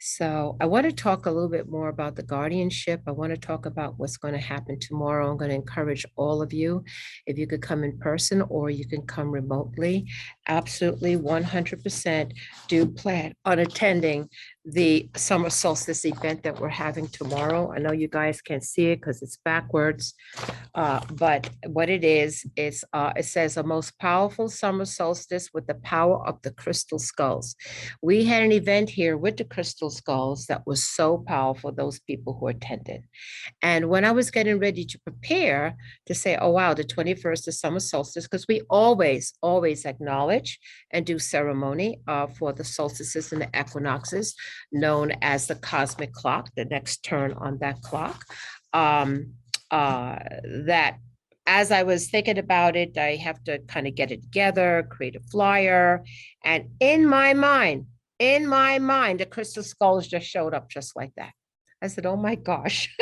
So I want to talk a little bit more about the guardianship. I want to talk about what's going to happen tomorrow. I'm going to encourage all of you, if you could come in person or you can come remotely, absolutely 100% do plan on attending the summer solstice event that we're having tomorrow. I know you guys can't see it because it's backwards, but what it is, it says a most powerful summer solstice with the power of the crystal skulls. We had an event here with the crystal skulls that was so powerful, those people who attended. And when I was getting ready to prepare to say, oh, wow, the 21st is summer solstice, because we always acknowledge and do ceremony for the solstices and the equinoxes, known as the cosmic clock, the next turn on that clock. Um, that as I was thinking about it, I have to kind of get it together, create a flyer. And in my mind, the crystal skulls just showed up just like that. I said, oh my gosh,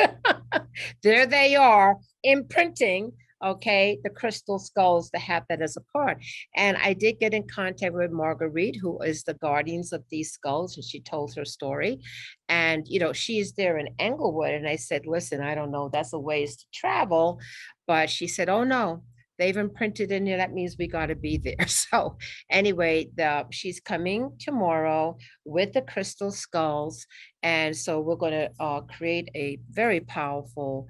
there they are imprinting, okay, the crystal skulls to have that as a part. And I did get in contact with Marguerite, who is the guardians of these skulls, and she told her story. And, she's there in Englewood. And I said, listen, I don't know, that's a ways to travel. But she said, oh no, they've imprinted in there. That means we got to be there. So anyway, she's coming tomorrow with the crystal skulls. And so we're going to create a very powerful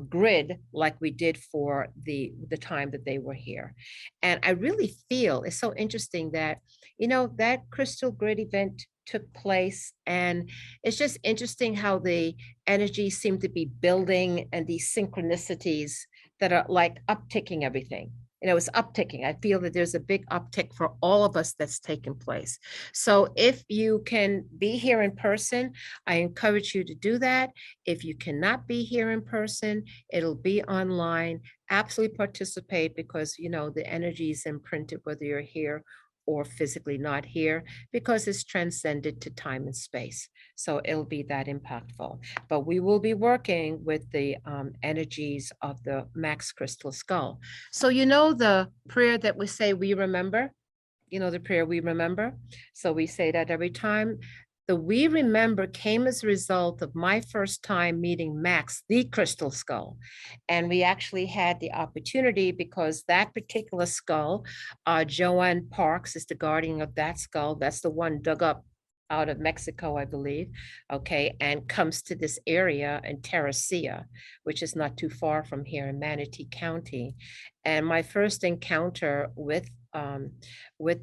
grid like we did for the time that they were here. And I really feel it's so interesting that, that crystal grid event took place. And it's just interesting how the energy seemed to be building and these synchronicities that are like upticking everything. It's upticking. I feel that there's a big uptick for all of us that's taken place. So if you can be here in person, I encourage you to do that. If you cannot be here in person, it'll be online. Absolutely participate, because, the energy is imprinted whether you're here or physically not here, because it's transcended to time and space. So it'll be that impactful. But we will be working with the energies of the Max Crystal Skull. So, the prayer that we say, we remember, the prayer we remember. So we say that every time. The we remember came as a result of my first time meeting Max, the crystal skull. And we actually had the opportunity, because that particular skull, Joanne Parks is the guardian of that skull. That's the one dug up out of Mexico, I believe, okay, and comes to this area in Terracea, which is not too far from here in Manatee County. And my first encounter with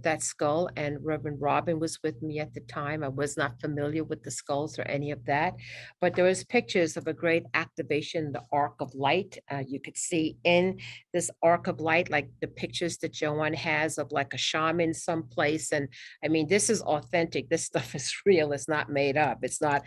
that skull, and Reverend Robin was with me at the time. I was not familiar with the skulls or any of that, but there was pictures of a great activation, the arc of light. You could see in this arc of light, like the pictures that Joanne has of like a shaman someplace. And I mean, this is authentic. This stuff is real. It's not made up. It's not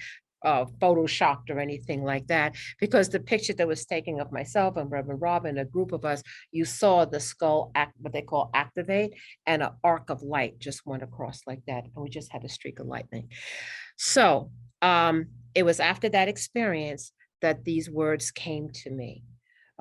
photoshopped or anything like that, because the picture that was taken of myself and Reverend Robin, a group of us, you saw the skull act, what they call activate, and an arc of light just went across like that, and we just had a streak of lightning. So it was after that experience that these words came to me,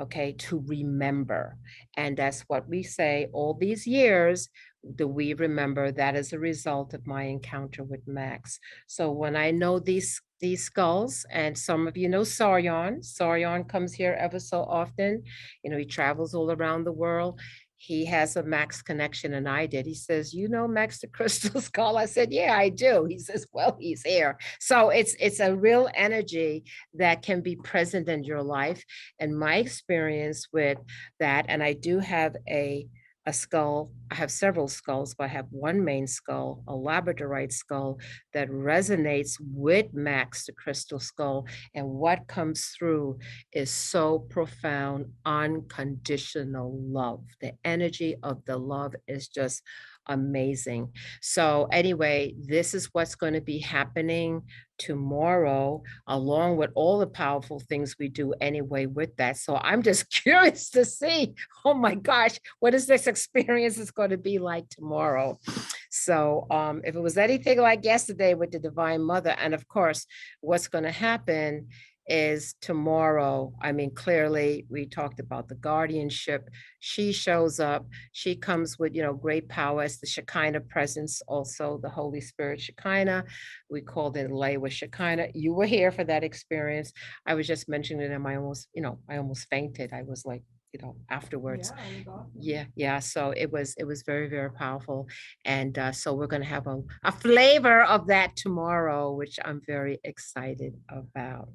okay, to remember. And that's what we say all these years. Do we remember? That is a result of my encounter with Max. So when I know these skulls, and some of you know Saryon. Saryon comes here ever so often. He travels all around the world. He has a Max connection, and I did. He says, you know Max the Crystal Skull? I said, yeah, I do. He says, well, he's here. So it's a real energy that can be present in your life. And my experience with that, and I do have a skull. I have several skulls, but I have one main skull, a labradorite skull, that resonates with Max, the crystal skull. And what comes through is so profound, unconditional love. The energy of the love is just amazing. So anyway, this is what's going to be happening tomorrow, along with all the powerful things we do anyway with that. So I'm just curious to see, oh my gosh, what is this experience is going to be like tomorrow? So if it was anything like yesterday with the Divine Mother, and of course, what's going to happen is tomorrow. I mean, clearly, we talked about the guardianship. She shows up. She comes with, great power as the Shekinah presence, also the Holy Spirit Shekinah. We called it Lewa Shekinah. You were here for that experience. I was just mentioning them. I almost fainted. I was like, afterwards. Yeah, it was awesome. Yeah, yeah. So it was very, very powerful. And so we're gonna have a flavor of that tomorrow, which I'm very excited about.